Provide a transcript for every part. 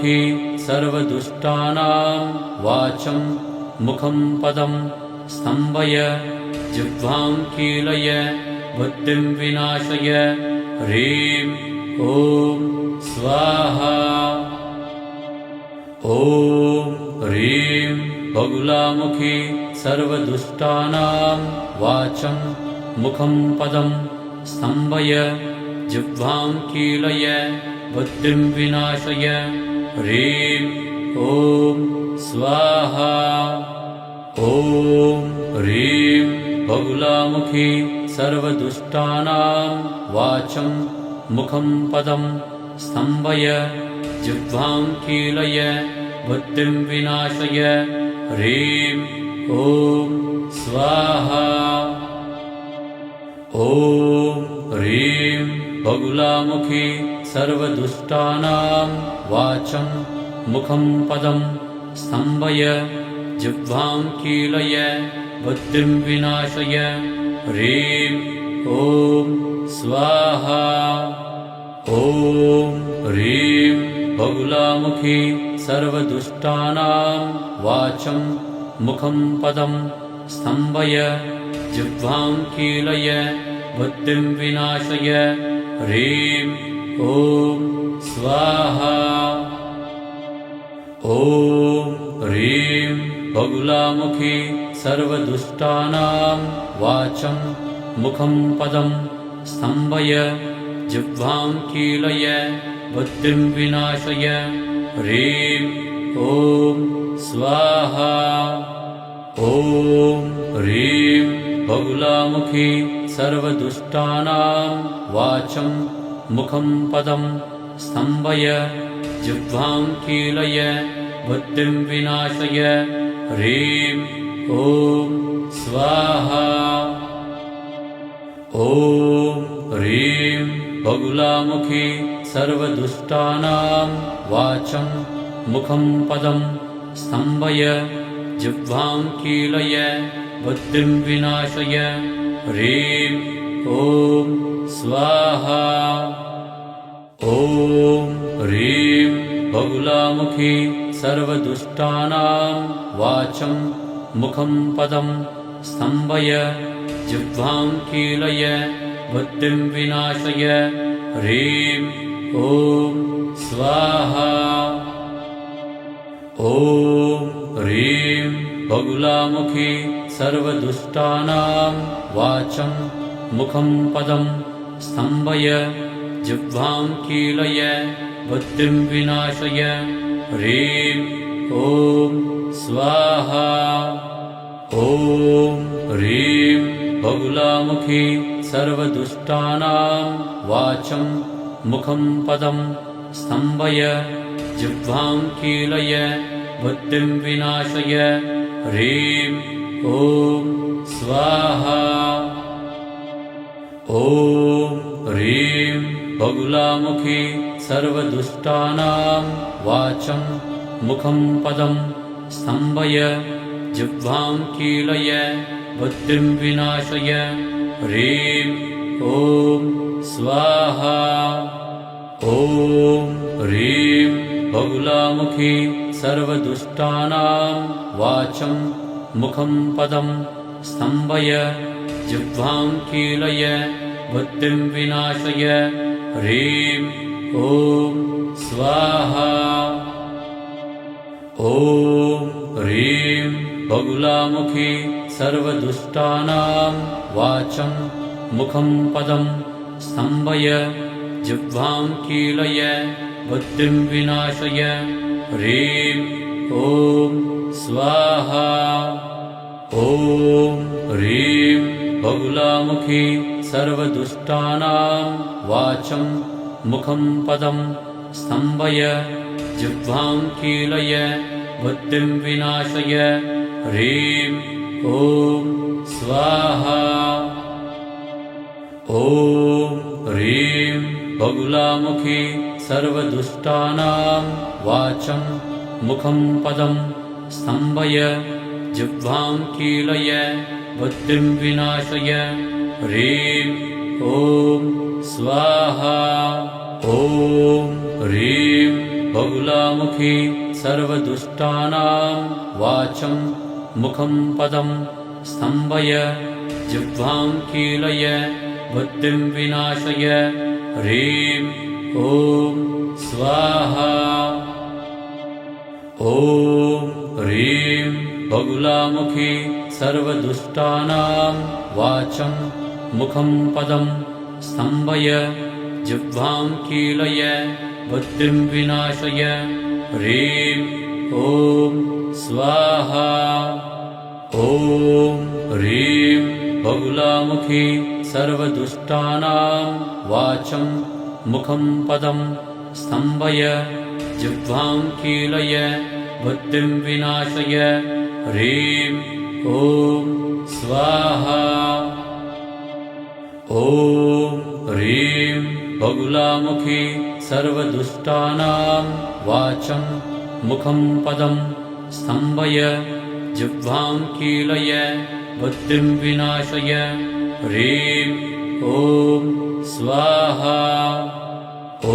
बगुलामुखी सर्वदुष्टानां वाचं मुखं पदं स्तम्भय जिह्वां कीलय बुद्धिं विनाशय ह्रीं ॐ स्वाहा। ॐ ह्रीं बगुलामुखी सर्वदुष्टानां वाचं मुखं पदं स्तम्भय जिह्वां कीलय बुद्धिं विनाशय ह्रीं ॐ स्वाहा। ॐ ह्रीं बगुलामुखी सर्वदुष्टानां वाचं मुखं पदं स्तम्भय जिह्वां कीलय बुद्धिं विनाशय ह्रीं ॐ स्वाहा। ॐ ह्रीं बगुलामुखी सर्वदुष्टानां वाचं मुखं पदं स्तम्भय जिह्वां कीलय बुद्धिं विनाशय ह्रीं ॐ स्वाहा। ॐ ह्रीं बगुलामुखी सर्वदुष्टानां वाचं मुखं पदं स्तम्भय जिह्वां कीलय बुद्धिं विनाशय ह्रीं ॐ स्वाहा। ॐ ह्रीं बगुलामुखी सर्वदुष्टानां वाचं मुखं पदं स्तम्भय जिह्वां कीलय बुद्धिं विनाशय ह्रीं ॐ स्वाहा। ॐ ह्रीं बगुलामुखी सर्वदुष्टानां वाचं मुखं पदं स्तम्भय जिह्वां कीलय बुद्धिं विनाशय ह्रीं ॐ स्वाहा। ॐ ह्रीं बगुलामुखी सर्वदुष्टानां वाचं मुखं पदं स्तम्भय जिह्वां कीलय बुद्धिं विनाशय ह्रीं ॐ स्वाहा। ॐ ह्रीं बगुलामुखी सर्वदुष्टानां वाचं मुखं पदं स्तम्भय जिह्वां कीलय बुद्धिं विनाशय ह्रीं ॐ स्वाहा। ॐ ह्रीं बगुलामुखी सर्वदुष्टानां वाचं मुखं पदं स्तम्भय जिह्वां कीलय बुद्धिं विनाशय ह्रीं ॐ स्वाहा। ॐ ह्रीं बगुलामुखी सर्वदुष्टानां वाचं मुखं पदं स्तम्भय जिह्वां कीलय बुद्धिं विनाशय ह्रीं ॐ स्वाहा। ॐ ह्रीं बगुलामुखी सर्वदुष्टानां वाचं मुखं पदं स्तम्भय जिह्वां कीलय बुद्धिं विनाशय ह्रीं ॐ स्वाहा। ॐ ह्रीं बगुलामुखी सर्वदुष्टानां वाचं मुखं पदं स्तम्भय जिह्वां कीलय बुद्धिं विनाशय ह्रीं ॐ स्वाहा। ॐ ह्रीं बगुलामुखी सर्वदुष्टानां वाचं मुखं पदं स्तम्भय जिह्वां कीलय बुद्धिं विनाशय ह्रीं ॐ स्वाहा। ॐ ह्रीं बगुलामुखी सर्वदुष्टानां वाचं मुखं पदं स्तम्भय जिह्वां कीलय बुद्धिं विनाशय ह्रीं ॐ स्वाहा। ॐ ह्रीं बगुलामुखी सर्वदुष्टानां वाचं मुखं पदं स्तम्भय जिह्वां कीलय बुद्धिं विनाशय ह्रीं ॐ स्वाहा। ॐ ह्रीं बगुलामुखी सर्वदुष्टानां वाचं मुखं पदं स्तम्भय जिह्वां कीलय बुद्धिं विनाशय ह्रीं ॐ स्वाहा ॐ ह्रीं बगुलामुखी सर्वदुष्टानां वाचं मुखं पदं स्तम्भय जिह्वां कीलय बुद्धिं विनाशय ह्रीं ॐ स्वाहा ॐ ह्रीं बगुलामुखी सर्वदुष्टानां वाचं मुखं पदं स्तम्भय जिह्वां कीलय बुद्धिं विनाशय ह्रीं ॐ स्वाहा ॐ ह्रीं बगुलामुखी सर्वदुष्टानां वाचं मुखं पदं स्तम्भय जिह्वां कीलय बुद्धिं विनाशय ह्रीं ॐ स्वाहा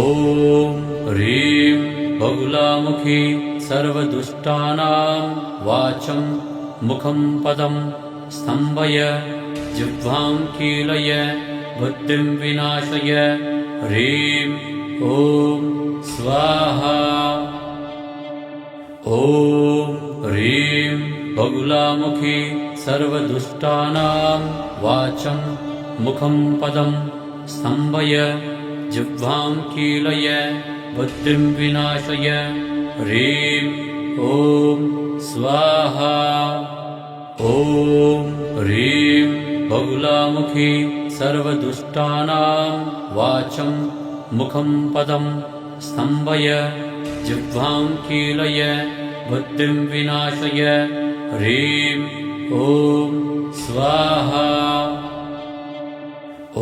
ॐ ह्रीं बगुलामुखी सर्वदुष्टानां वाचं मुखं पदं स्तम्भय जिह्वां कीलय बुद्धिं विनाशय ह्रीं ॐ स्वाहा ॐ ह्रीं बगुलामुखी सर्वदुष्टानां वाचं मुखं पदं स्तम्भय जिह्वां कीलय बुद्धिं विनाशय ह्रीं ॐ स्वाहा ॐ ह्रीं बगुलामुखी सर्वदुष्टानां वाचं मुखं पदं स्तम्भय जिह्वां कीलय बुद्धिं विनाशय ह्रीं ॐ स्वाहा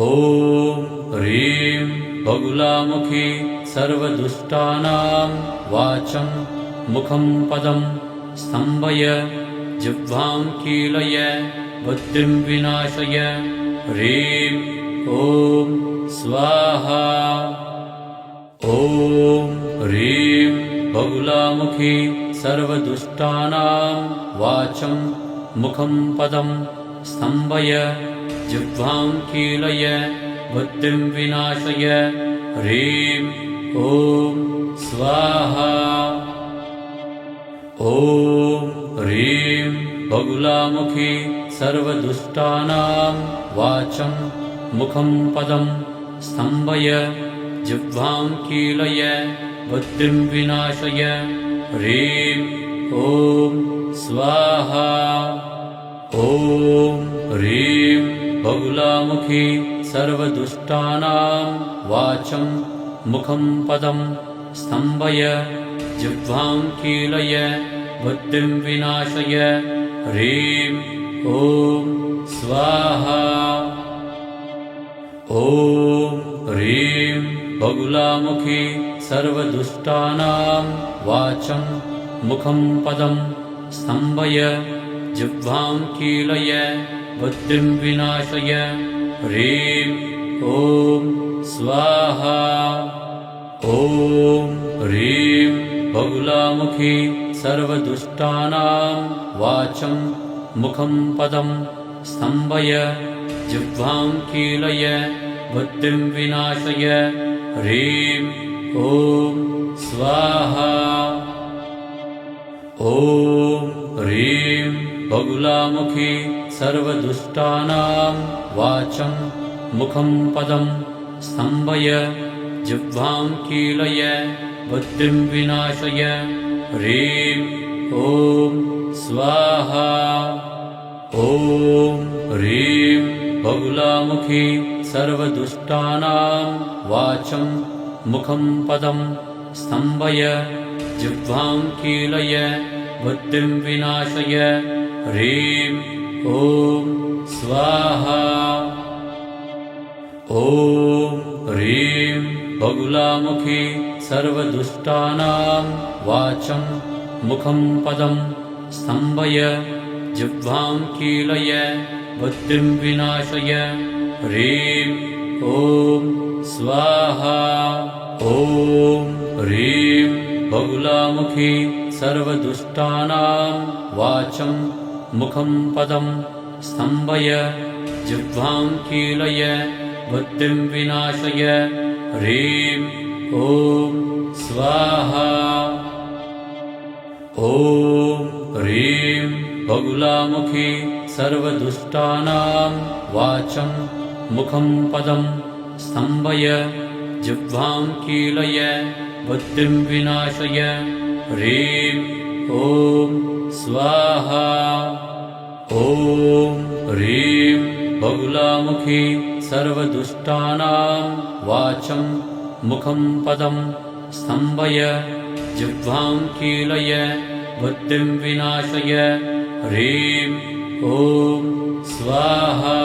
ॐ ह्रीं बगुलामुखी सर्वदुष्टानां वाचं मुखं पदं स्तम्भय जिह्वां कीलय बुद्धिं विनाशय ह्रीं ॐ स्वाहा ॐ ह्रीं बगुलामुखी सर्वदुष्टानां वाचं मुखं पदं स्तम्भय जिह्वां कीलय बुद्धिं विनाशय ह्रीं ॐ स्वाहा ॐ ह्रीं बगुलामुखी सर्वदुष्टानां वाचं मुखं पदं स्तम्भय जिह्वां कीलय बुद्धिं विनाशय ह्रीं ॐ स्वाहा ॐ ह्रीं बगुलामुखी सर्वदुष्टानां वाचं मुखं पदं स्तम्भय जिह्वां कीलय बुद्धिं विनाशय ह्रीं ॐ स्वाहा ॐ ह्रीं बगुलामुखी सर्वदुष्टानां वाचं मुखं पदं स्तम्भय जिह्वां कीलय बुद्धिं विनाशय ह्रीं ॐ स्वाहा ॐ ह्रीं बगुलामुखी सर्वदुष्टानां वाचं मुखं पदं स्तम्भय जिह्वां कीलय बुद्धिं विनाशय ह्रीं ॐ स्वाहा ॐ ह्रीं बगुलामुखी सर्वदुष्टानां वाचं मुखं पदं स्तम्भय जिह्वां कीलय बुद्धिं विनाशय ह्रीं ॐ स्वाहा ॐ ह्रीं बगुलामुखी सर्वदुष्टानां वाचं मुखं पदं स्तम्भय जिह्वां कीलय बुद्धिं विनाशय ह्रीं ॐ स्वाहा ॐ ह्रीं बगुलामुखी सर्वदुष्टानां वाचं मुखं पदं स्तम्भय जिह्वां कीलय बुद्धिं विनाशय ह्रीं ॐ स्वाहा ॐ ह्रीं बगुलामुखी सर्वदुष्टानां वाचं मुखं पदं स्तम्भय जिह्वां कीलय बुद्धिं विनाशय ह्रीं ॐ स्वाहा ॐ ह्रीं बगुलामुखी सर्वदुष्टानां वाचं मुखं पदं स्तम्भय जिह्वां कीलय बुद्धिं विनाशय ह्रीं ॐ स्वाहा ॐ ह्रीं बगुलामुखी सर्वदुष्टानां वाचं मुखं पदं स्तम्भय जिह्वां कीलय बुद्धिं विनाशय ह्रीं ॐ स्वाहा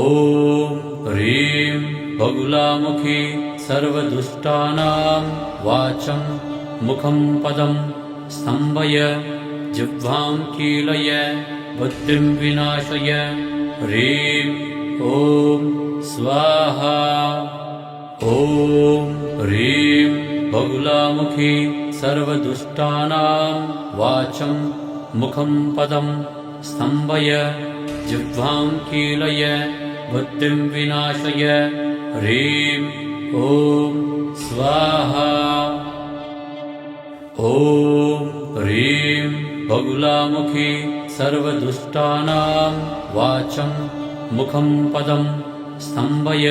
ॐ ह्रीं बगुलामुखी सर्वदुष्टानां वाचं मुखं पदं स्तम्भय जिह्वां कीलय बुद्धिं विनाशय ह्रीं ॐ स्वाहा ॐ ह्रीं बगुलामुखी सर्वदुष्टानां वाचं मुखं पदं स्तम्भय जिह्वां कीलय बुद्धिं विनाशय ह्रीं ॐ स्वाहा ॐ ह्रीं बगुलामुखी सर्वदुष्टानां वाचं मुखं पदं स्तम्भय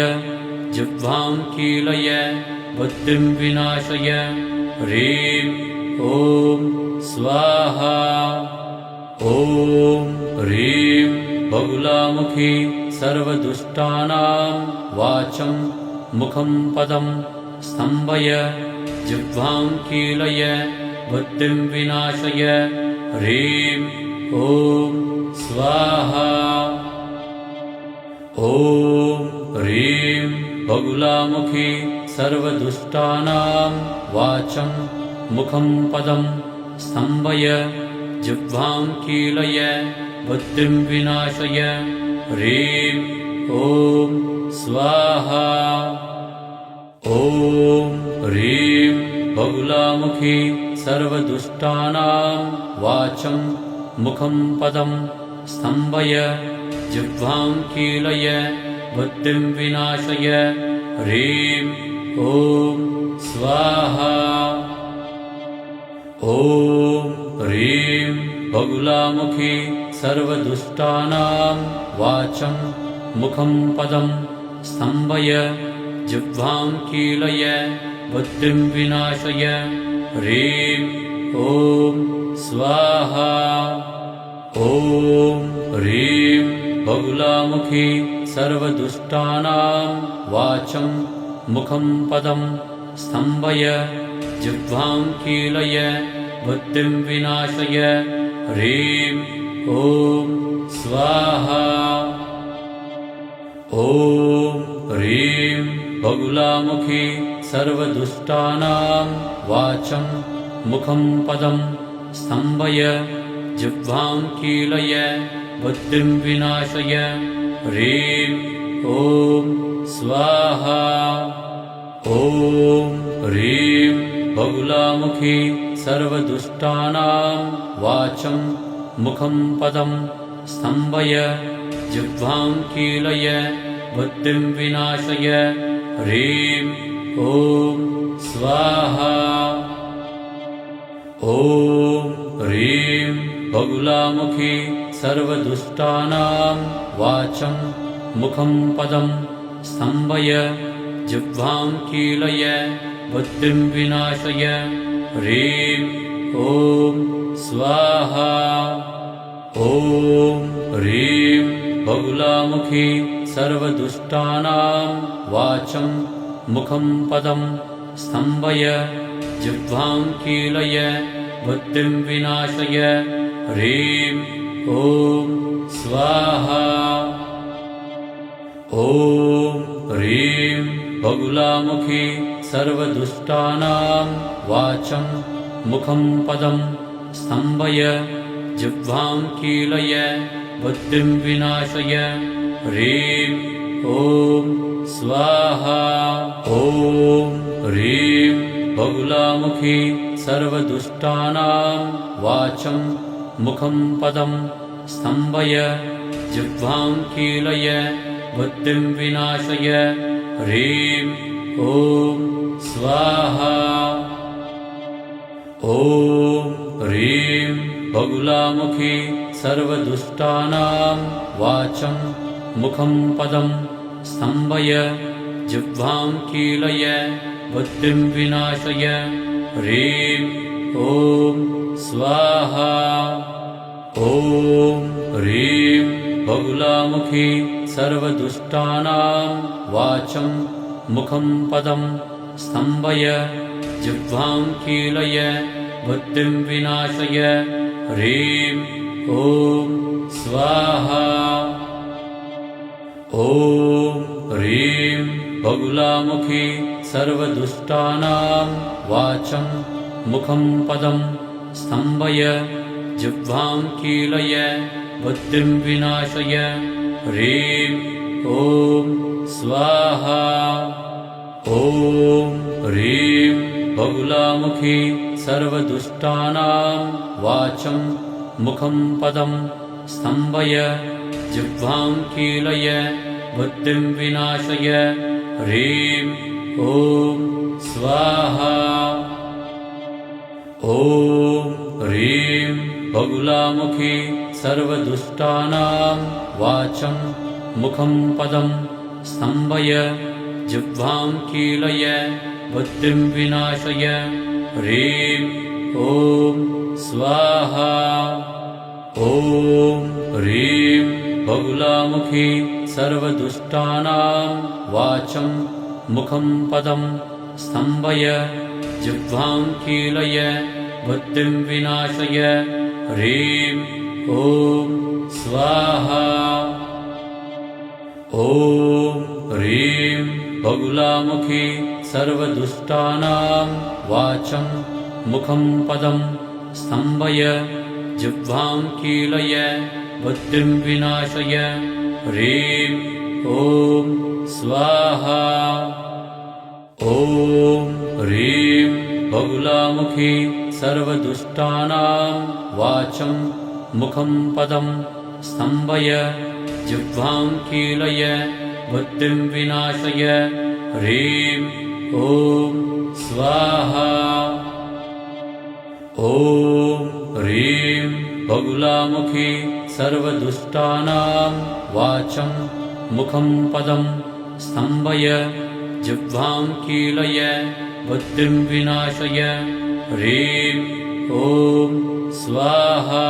जिह्वां कीलय बुद्धिं विनाशय ह्रीं ॐ स्वाहा ॐ ह्रीं बगुलामुखी सर्वदुष्टानां वाचं मुखं पदं स्तम्भय जिह्वां कीलय बुद्धिं विनाशय ह्रीं ॐ स्वाहा ॐ ह्रीं बगुलामुखी सर्वदुष्टानां वाचं मुखं पदं स्तम्भय जिह्वां कीलय बुद्धिं विनाशय ह्रीं ॐ स्वाहा ॐ ह्रीं बगुलामुखी सर्वदुष्टानां वाचं मुखं पदं स्तम्भय जिह्वां कीलय बुद्धिं विनाशय ह्रीं ॐ स्वाहा ॐ ह्रीं बगुलामुखी सर्वदुष्टानां वाचं मुखं पदं स्तम्भय जिह्वां कीलय बुद्धिं विनाशय ह्रीं ॐ स्वाहा ॐ ह्रीं बगुलामुखी सर्वदुष्टानां वाचं मुखं पदं स्तम्भय जिह्वां कीलय बुद्धिं विनाशय ह्रीं ॐ स्वाहा ॐ ह्रीं बगुलामुखी सर्वदुष्टानां वाचं मुखं पदं स्तम्भय जिह्वां कीलय बुद्धिं विनाशय ह्रीं ॐ स्वाहा ॐ ह्रीं बगुलामुखी सर्वदुष्टानां वाचं मुखं पदं स्तम्भय जिह्वां कीलय बुद्धिं विनाशय ह्रीं ॐ स्वाहा ॐ ह्रीं बगुलामुखी सर्वदुष्टानां वाचं मुखं पदं स्तम्भय जिह्वां कीलय बुद्धिं विनाशय ह्रीं ॐ स्वाहा ॐ ह्रीं बगुलामुखी सर्वदुष्टानां वाचं मुखं पदं स्तम्भय जिह्वां कीलय बुद्धिं विनाशय ह्रीं ॐ स्वाहा ॐ ह्रीं बगुलामुखी सर्वदुष्टानां वाचं मुखं पदं स्तम्भय जिह्वां कीलय बुद्धिं विनाशय ह्रीं ॐ स्वाहा ॐ ह्रीं बगुलामुखी सर्वदुष्टानां वाचं मुखं पदं स्तम्भय जिह्वां कीलय बुद्धिं विनाशय ह्रीं ॐ स्वाहा ॐ ह्रीं बगुलामुखी सर्वदुष्टानां वाचं मुखं पदं स्तम्भय जिह्वां कीलय बुद्धिं विनाशय ह्रीं ॐ स्वाहा ॐ ह्रीं बगुलामुखी सर्वदुष्टानां वाचं मुखं पदं स्तम्भय जिह्वां कीलय बुद्धिं विनाशय ह्रीं ॐ स्वाहा ॐ ह्रीं बगुलामुखी सर्वदुष्टानां वाचं मुखं पदं स्तम्भय जिह्वां कीलय बुद्धिं विनाशय ह्रीं ॐ स्वाहा ॐ ह्रीं बगुलामुखी सर्वदुष्टानां वाचं मुखं पदं स्तम्भय जिह्वां कीलय बुद्धिं विनाशय ह्रीं ॐ स्वाहा ॐ ह्रीं बगुलामुखी सर्वदुष्टानां वाचं मुखं पदं स्तम्भय जिह्वां कीलय बुद्धिं विनाशय ह्रीं ॐ स्वाहा ॐ ह्रीं बगुलामुखी सर्वदुष्टानां वाचं मुखं पदं स्तम्भय जिह्वां कीलय बुद्धिं विनाशय ह्रीं ॐ स्वाहा ॐ ह्रीं बगुलामुखी सर्वदुष्टानां वाचं मुखं पदं स्तम्भय जिह्वां कीलय बुद्धिं विनाशय ह्रीं ॐ स्वाहा ॐ ह्रीं बगुलामुखी सर्वदुष्टानां वाचं मुखं पदं स्तम्भय जिह्वां कीलय बुद्धिं विनाशय ह्रीं ॐ स्वाहा ॐ ह्रीं बगुलामुखी सर्वदुष्टानां वाचं मुखं पदं स्तम्भय जिह्वां कीलय बुद्धिं विनाशय ह्रीं ॐ स्वाहा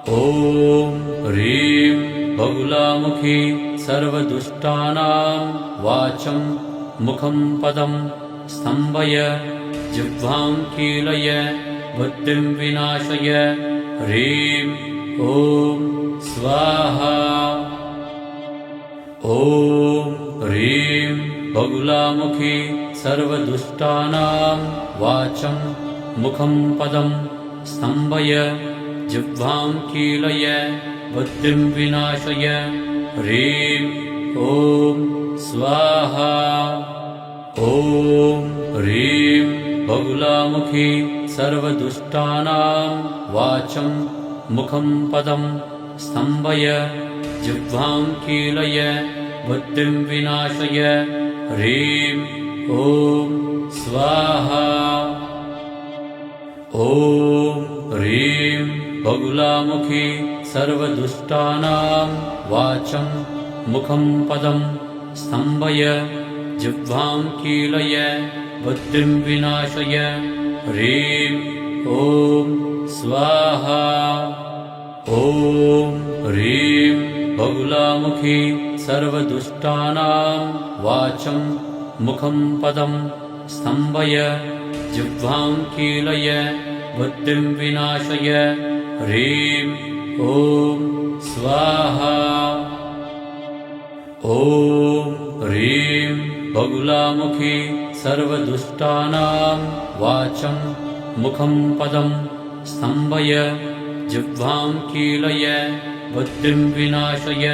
ॐ ह्रीं बगुलामुखी सर्वदुष्टानां वाचं मुखं पदं स्तम्भय जिह्वां कीलय बुद्धिं विनाशय ह्रीं ॐ स्वाहा ॐ ह्रीं बगुलामुखी सर्वदुष्टानां वाचं मुखं पदं स्तम्भय जिह्वां कीलय बुद्धिं विनाशय ह्रीं ॐ स्वाहा ॐ ह्रीं बगुलामुखी सर्वदुष्टानां वाचं मुखं पदं स्तम्भय जिह्वां कीलय बुद्धिं विनाशय ह्रीं ॐ स्वाहा ॐ ह्रीं बगुलामुखी सर्वदुष्टानां वाचं मुखं पदं स्तम्भय जिह्वां कीलय बुद्धिं विनाशय ह्रीं ॐ स्वाहा ॐ ह्रीं बगुलामुखी सर्वदुष्टानां वाचं मुखं पदं स्तम्भय जिह्वां कीलय बुद्धिं विनाशय ह्रीं ॐ स्वाहा ॐ ह्रीं बगुलामुखी सर्वदुष्टानां वाचं मुखं पदं स्तम्भय जिह्वां कीलय बुद्धिं विनाशय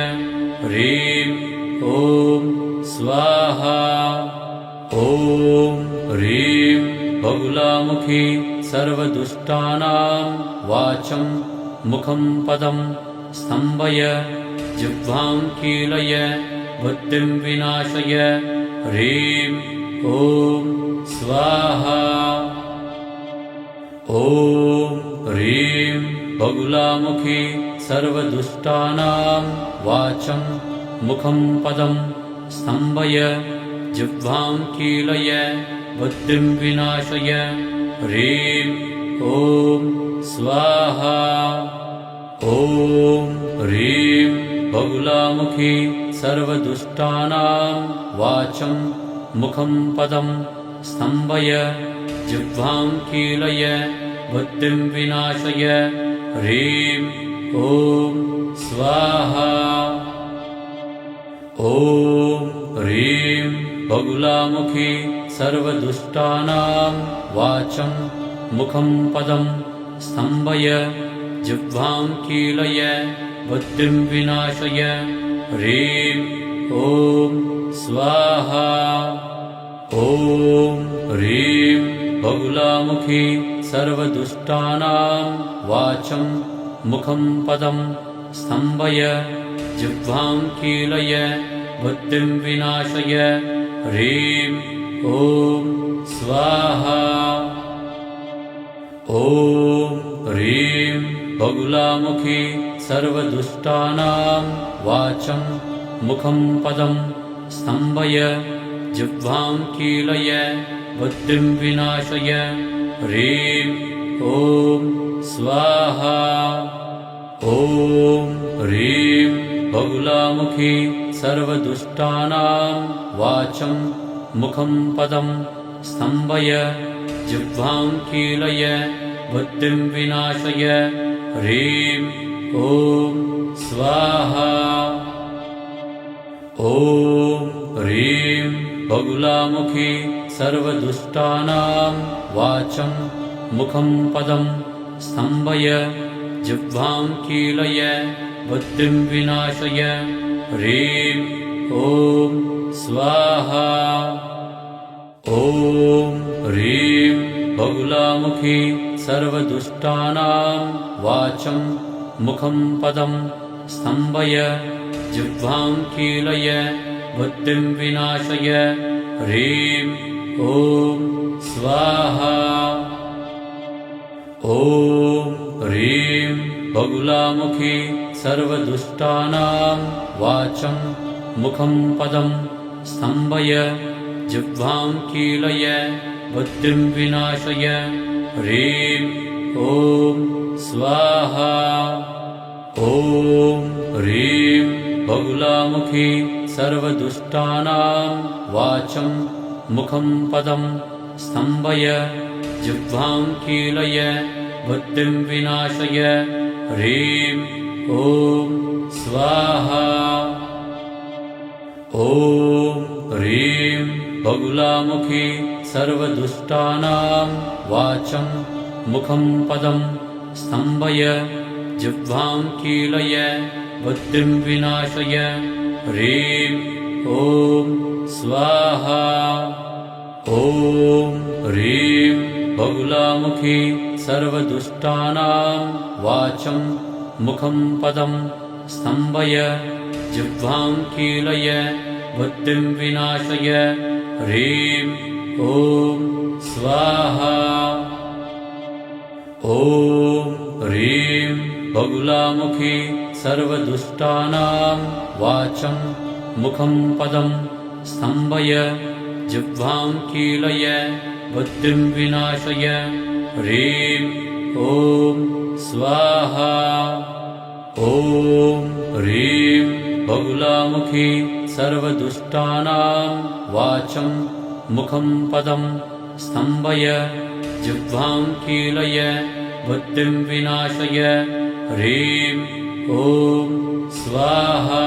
ह्रीं ॐ स्वाहा ॐ ह्रीं बगुलामुखी सर्वदुष्टानां वाचं मुखं पदं स्तम्भय जिह्वां कीलय बुद्धिं विनाशय ह्रीं ॐ स्वाहा। ॐ ह्रीं बगुलामुखी सर्वदुष्टानां वाचं मुखं पदं स्तम्भय जिह्वां कीलय बुद्धिं विनाशय ह्रीं ॐ स्वाहा। ॐ ह्रीं बगुलामुखी सर्वदुष्टानां वाचं मुखं पदं स्तम्भय जिह्वां कीलय बुद्धिं विनाशय ह्रीं ॐ स्वाहा। ॐ ह्रीं बगुलामुखी सर्वदुष्टानां वाचं मुखं पदं स्तम्भय जिह्वां कीलय बुद्धिं विनाशय ह्रीं ॐ स्वाहा। ॐ ह्रीं बगुलामुखी सर्वदुष्टानां वाचं मुखं पदं स्तम्भय जिह्वां कीलय बुद्धिं विनाशय ह्रीं ॐ स्वाहा। ॐ ह्रीं बगुलामुखी सर्वदुष्टानां वाचं मुखं पदं स्तम्भय जिह्वां कीलय बुद्धिं विनाशय ह्रीं ॐ स्वाहा। ॐ ह्रीं बगुलामुखी सर्वदुष्टानां वाचं मुखं पदं स्तम्भय जिह्वां कीलय बुद्धिं विनाशय ह्रीं ॐ स्वाहा। ॐ ह्रीं बगुलामुखी सर्वदुष्टानां वाचं मुखं पदं स्तम्भय जिह्वां कीलय बुद्धिं विनाशय ह्रीं ॐ स्वाहा। ॐ ह्रीं बगुलामुखी सर्वदुष्टानां वाचं मुखं पदं स्तम्भय जिह्वां कीलय बुद्धिं विनाशय ह्रीं ॐ स्वाहा। ॐ ह्रीं बगुलामुखी सर्वदुष्टानां वाचं मुखं पदं स्तम्भय जिह्वां कीलय बुद्धिं विनाशय ह्रीं ॐ स्वाहा। ॐ ह्रीं बगुलामुखी सर्वदुष्टानां वाचं मुखं पदं स्तम्भय जिह्वां कीलय बुद्धिं विनाशय ह्रीं ॐ स्वाहा। ॐ ह्रीं बगुलामुखी सर्वदुष्टानां वाचं मुखं पदं स्तम्भय जिह्वां कीलय बुद्धिं विनाशय ह्रीं ॐ स्वाहा। ॐ ह्रीं बगुलामुखी सर्वदुष्टानां वाचं मुखं पदं स्तम्भय जिह्वां कीलय बुद्धिं विनाशय ह्रीं ॐ स्वाहा। ॐ ह्रीं बगुलामुखी सर्वदुष्टानां वाचं मुखं पदं स्तम्भय जिह्वां कीलय बुद्धिं विनाशय ह्रीं ॐ स्वाहा। ॐ ह्रीं बगुलामुखी सर्वदुष्टानां वाचं मुखं पदं स्तम्भय जिह्वां कीलय बुद्धिं विनाशय ह्रीं ॐ स्वाहा।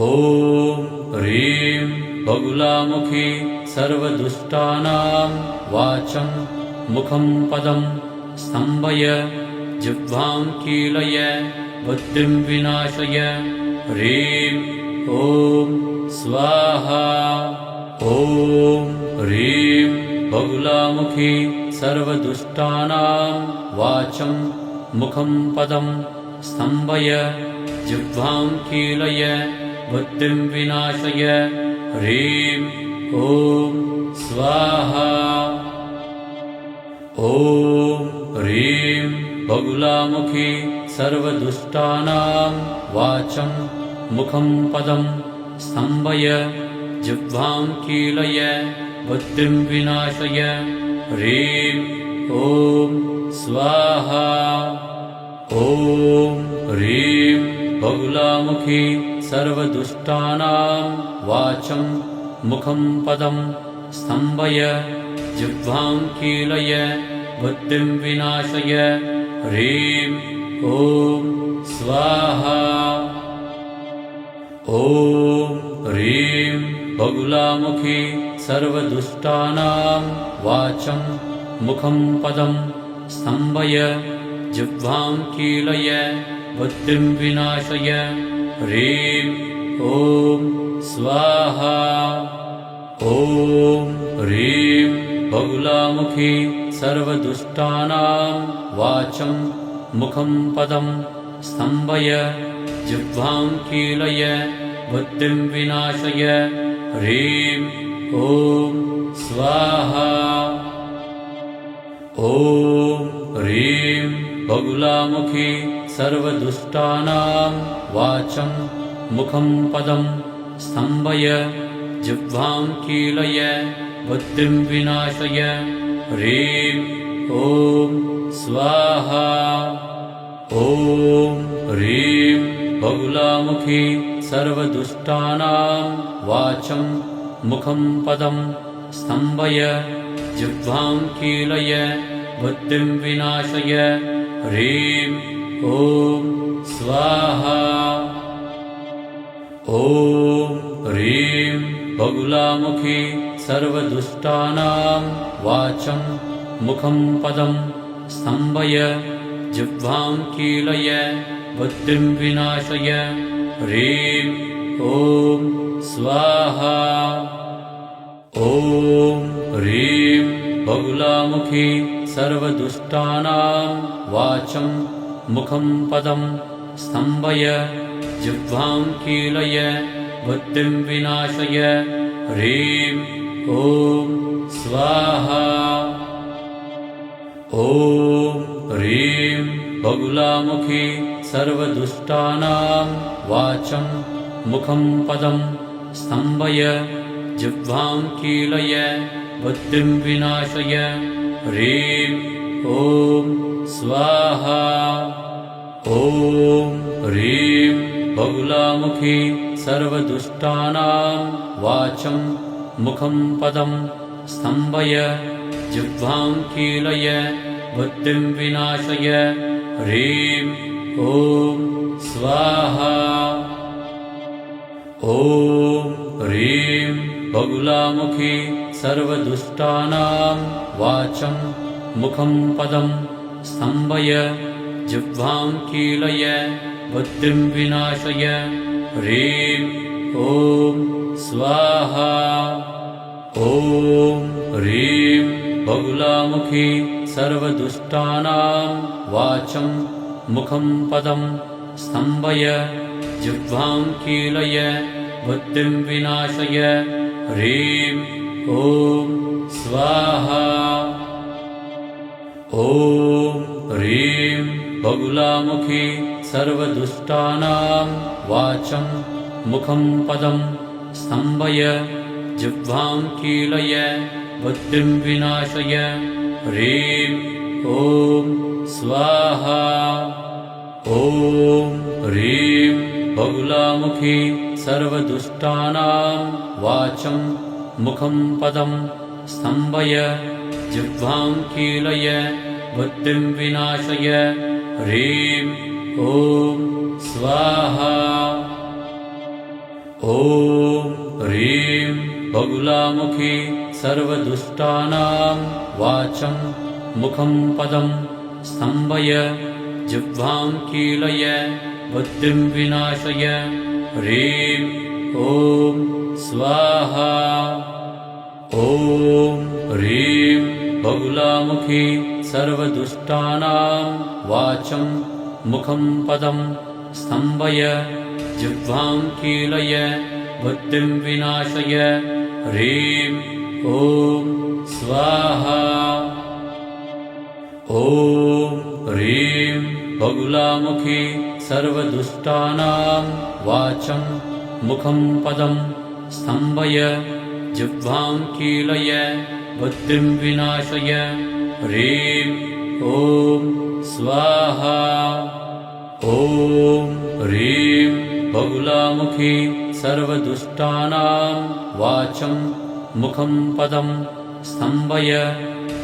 ॐ ह्रीं बगुलामुखी सर्वदुष्टानां वाचं मुखं पदं स्तम्भय जिह्वां कीलय बुद्धिं विनाशय ह्रीं ॐ स्वाहा। ॐ ह्रीं बगुलामुखी सर्वदुष्टानां वाचं मुखं पदं स्तम्भय जिह्वां कीलय बुद्धिं विनाशय ह्रीं ॐ स्वाहा ॐ ह्रीं बगुलामुखी सर्वदुष्टानां वाचं मुखं पदं स्तम्भय जिह्वां कीलय बुद्धिं विनाशय ह्रीं ॐ स्वाहा ॐ ह्रीं बगुलामुखी सर्वदुष्टानां वाचं मुखं पदं स्तम्भय जिह्वां कीलय बुद्धिं विनाशय ह्रीं ॐ स्वाहा ॐ ह्रीं बगुलामुखी सर्वदुष्टानां वाचं मुखं पदं स्तम्भय जिह्वां कीलय बुद्धिं विनाशय ह्रीं ॐ स्वाहा ॐ ह्रीं बगुलामुखी सर्वदुष्टानां वाचं मुखं पदं स्तम्भय जिह्वां कीलय बुद्धिं विनाशय ह्रीं ॐ स्वाहा ॐ ह्रीं बगुलामुखी सर्वदुष्टानां वाचं मुखं पदं स्तम्भय जिह्वां कीलय बुद्धिं विनाशय ह्रीं ॐ स्वाहा ॐ ह्रीं बगुलामुखी सर्वदुष्टानां वाचं मुखं पदं स्तम्भय जिह्वां कीलय बुद्धिं विनाशय ह्रीं ॐ स्वाहा ॐ ह्रीं बगुलामुखी सर्वदुष्टानां वाचं मुखं पदं स्तम्भय जिह्वां कीलय बुद्धिं विनाशय ह्रीं ॐ स्वाहा ॐ ह्रीं बगुलामुखी सर्वदुष्टानां वाचं मुखं पदं स्तम्भय जिह्वां कीलय बुद्धिं विनाशय ह्रीं ॐ स्वाहा ॐ ह्रीं बगुलामुखी सर्वदुष्टानां वाचं मुखं पदं स्तम्भय जिह्वां कीलय बुद्धिं विनाशय ह्रीं ॐ स्वाहा ॐ ह्रीं बगुलामुखी सर्वदुष्टानां वाचं मुखं पदं स्तम्भय जिह्वां कीलय बुद्धिं विनाशय ह्रीं ॐ स्वाहा ॐ ह्रीं बगुलामुखी सर्वदुष्टानां वाचं मुखं पदं स्तम्भय जिह्वां कीलय बुद्धिं विनाशय ह्रीं ॐ स्वाहा ॐ ह्रीं बगुलामुखी सर्वदुष्टानां वाचं मुखं पदं स्तम्भय जिह्वां कीलय बुद्धिं विनाशय ह्रीं ॐ स्वाहा ॐ ह्रीं बगुलामुखी सर्वदुष्टानां वाचं मुखं पदं स्तम्भय जिह्वां कीलय बुद्धिं विनाशय ह्रीं ॐ स्वाहा ॐ ह्रीं बगुलामुखी सर्वदुष्टानां वाचं मुखं पदं स्तम्भय जिह्वां कीलय बुद्धिं विनाशय ह्रीं ॐ स्वाहा ॐ ह्रीं बगुलामुखी सर्वदुष्टानां वाचं मुखं पदं स्तम्भय जिह्वां कीलय बुद्धिं विनाशय ह्रीं ॐ स्वाहा ॐ ह्रीं बगुलामुखी सर्वदुष्टानां वाचं मुखं पदं स्तम्भय जिह्वां कीलय बुद्धिं विनाशय ह्रीं ॐ स्वाहा ॐ ह्रीं बगुलामुखी सर्वदुष्टानां वाचं मुखं पदं स्तम्भय जिह्वां कीलय बुद्धिं विनाशय ह्रीं ॐ स्वाहा ॐ ह्रीं बगुलामुखी सर्वदुष्टानां वाचं मुखं पदं स्तम्भय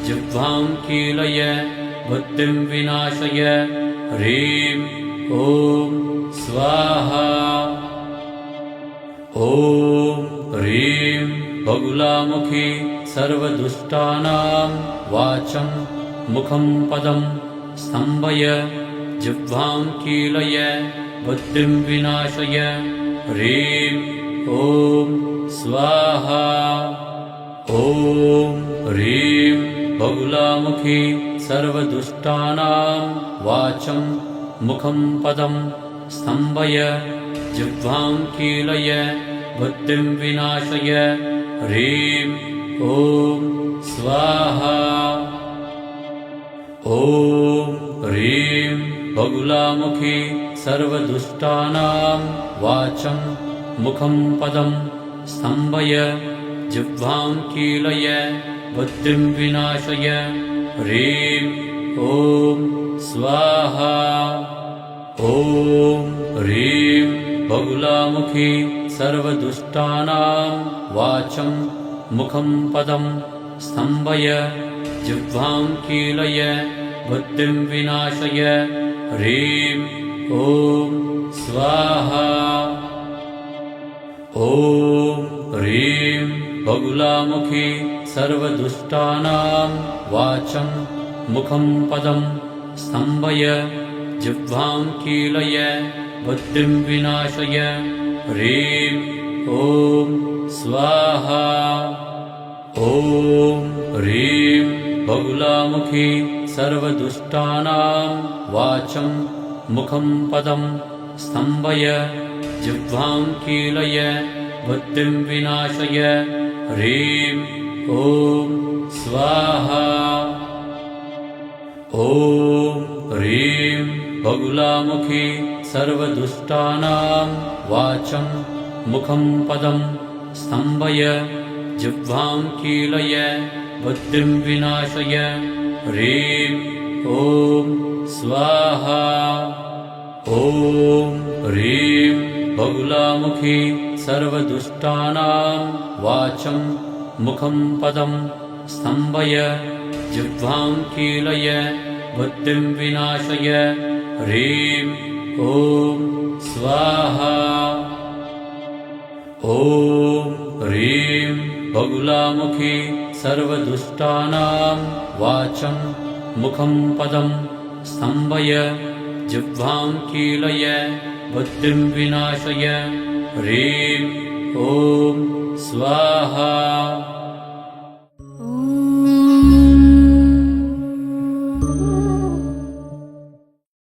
जिह्वां कीलय बुद्धिं विनाशय ह्रीं ॐ स्वाहा ॐ ह्रीं बगुलामुखी सर्वदुष्टानां वाचं मुखं पदं स्तम्भय जिह्वां कीलय बुद्धिं विनाशय ह्रीं ॐ स्वाहा ॐ ह्रीं बगुलामुखी सर्वदुष्टानां वाचं मुखं पदं स्तम्भय जिह्वां कीलय बुद्धिं विनाशय ह्रीं ॐ स्वाहा ॐ ह्रीं बगुलामुखी सर्वदुष्टानां वाचं मुखं पदं स्तम्भय जिह्वां कीलय बुद्धिं विनाशय ह्रीं ॐ स्वाहा ॐ ह्रीं बगुलामुखी सर्वदुष्टानां वाचं मुखं पदं स्तम्भय जिह्वां कीलय बुद्धिं विनाशय ह्रीं ॐ स्वाहा ॐ ह्रीं बगुलामुखी सर्वदुष्टानां वाचं मुखं पदं स्तम्भय जिह्वां कीलय बुद्धिं विनाशय ह्रीं ॐ स्वाहा ॐ ह्रीं बगुलामुखी सर्वदुष्टानां वाचं मुखं पदं स्तम्भय जिह्वां कीलय बुद्धिं विनाशय ह्रीं ॐ स्वाहा ॐ ह्रीं बगुलामुखी सर्वदुष्टानां वाचं मुखं पदं स्तम्भय जिह्वां कीलय बुद्धिं विनाशय ह्रीं ॐ स्वाहा ॐ ह्रीं बगुलामुखी सर्वदुष्टानां वाचं मुखं पदं स्तम्भय जिह्वां कीलय बुद्धिं विनाशय ह्रीं ॐ स्वाहा ॐ ह्रीं बगुलामुखी सर्वदुष्टानां वाचं मुखं पदं स्तम्भय जिह्वां कीलय बुद्धिं विनाशय ह्रीं ॐ स्वाहा